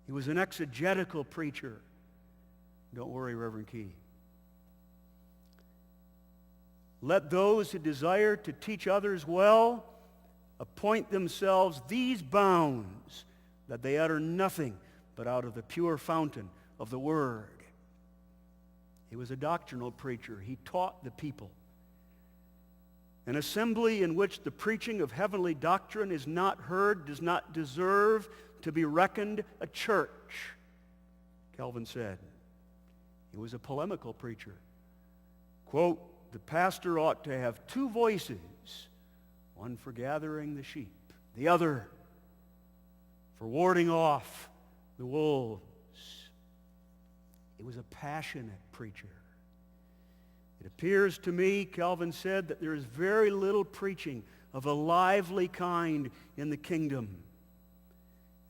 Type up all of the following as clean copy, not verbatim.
He was an exegetical preacher. Don't worry, Reverend Key. Let those who desire to teach others well appoint themselves these bounds, that they utter nothing but out of the pure fountain of the Word. He was a doctrinal preacher. He taught the people. An assembly in which the preaching of heavenly doctrine is not heard does not deserve to be reckoned a church, Calvin said. He was a polemical preacher. Quote, the pastor ought to have two voices, one for gathering the sheep, the other for warding off the wolves. He was a passionate preacher. It appears to me, Calvin said, that there is very little preaching of a lively kind in the kingdom.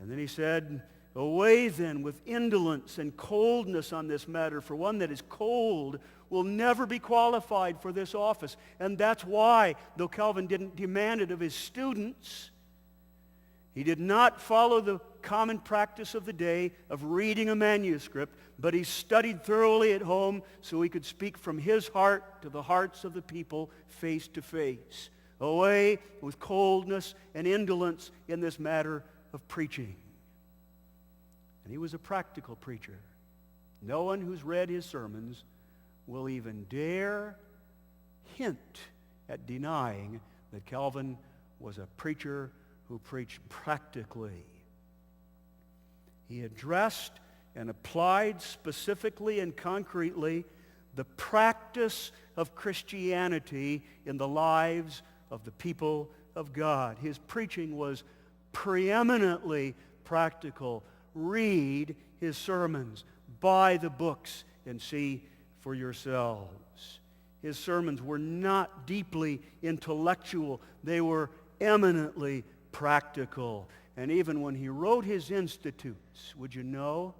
And then he said, away then with indolence and coldness on this matter, for one that is cold will never be qualified for this office. And that's why, though Calvin didn't demand it of his students, he did not follow the common practice of the day of reading a manuscript, but he studied thoroughly at home so he could speak from his heart to the hearts of the people face to face. Away with coldness and indolence in this matter of preaching. And he was a practical preacher. No one who's read his sermons will even dare hint at denying that Calvin was a preacher who preached practically. He addressed and applied specifically and concretely the practice of Christianity in the lives of the people of God. His preaching was preeminently practical. Read his sermons, buy the books, and see for yourselves. His sermons were not deeply intellectual. They were eminently practical. And even when he wrote his Institutes, would you know,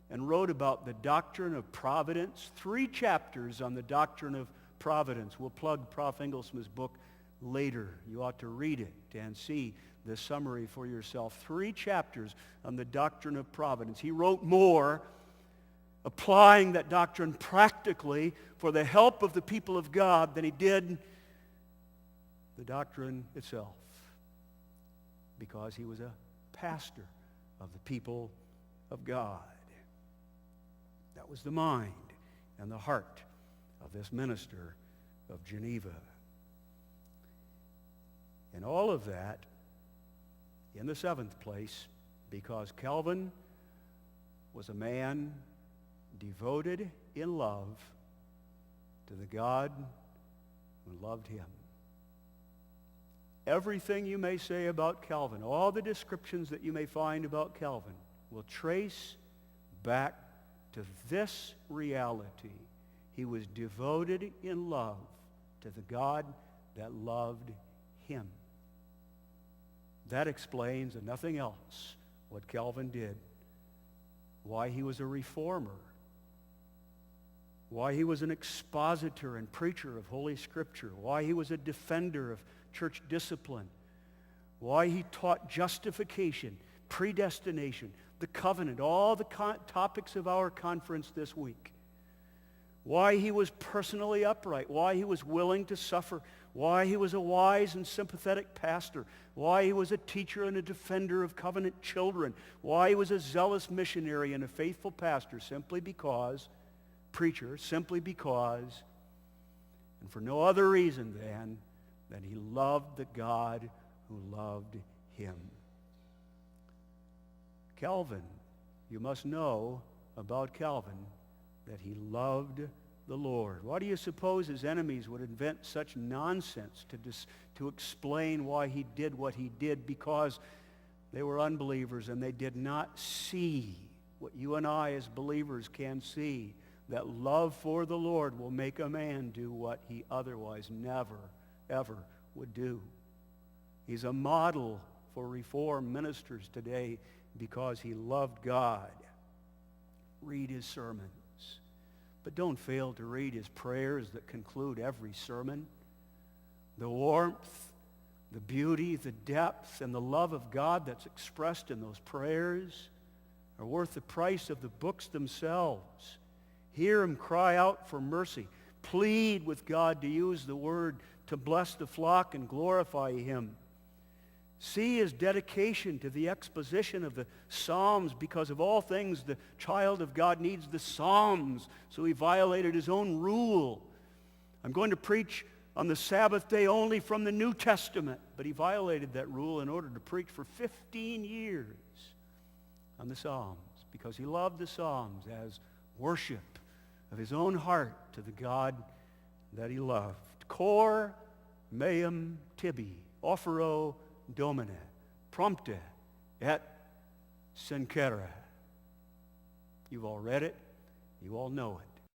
and wrote about the doctrine of providence, 3 chapters on the doctrine of providence. We'll plug Prof. Inglesmith's book later. You ought to read it and see the summary for yourself. 3 chapters on the doctrine of providence. He wrote more applying that doctrine practically for the help of the people of God than he did the doctrine itself, because he was a pastor of the people of God. That was the mind and the heart of this minister of Geneva. And all of that, in the 7th place, because Calvin was a man devoted in love to the God who loved him. Everything you may say about Calvin, all the descriptions that you may find about Calvin, will trace back to this reality. He was devoted in love to the God that loved him. That explains, and nothing else, what Calvin did, why he was a reformer, why he was an expositor and preacher of Holy Scripture, why he was a defender of church discipline, why he taught justification, predestination, the covenant, all the topics of our conference this week, why he was personally upright, why he was willing to suffer, why he was a wise and sympathetic pastor, why he was a teacher and a defender of covenant children, why he was a zealous missionary and a faithful pastor, simply because, and for no other reason than that he loved the God who loved him. Calvin, you must know about Calvin that he loved the Lord. Why do you suppose his enemies would invent such nonsense to explain why he did what he did? Because they were unbelievers and they did not see what you and I as believers can see, that love for the Lord will make a man do what he otherwise never, ever would do. He's a model for Reformed ministers today because he loved God. Read his sermons. But don't fail to read his prayers that conclude every sermon. The warmth, the beauty, the depth, and the love of God that's expressed in those prayers are worth the price of the books themselves. Hear him cry out for mercy. Plead with God to use the word to bless the flock and glorify him. See his dedication to the exposition of the Psalms. Because of all things, the child of God needs the Psalms. So he violated his own rule. I'm going to preach on the Sabbath day only from the New Testament. But he violated that rule in order to preach for 15 years on the Psalms, because he loved the Psalms as worship of his own heart to the God that he loved. Cor meum tibi, offero Domine, prompte et sencera. You've all read it. You all know it.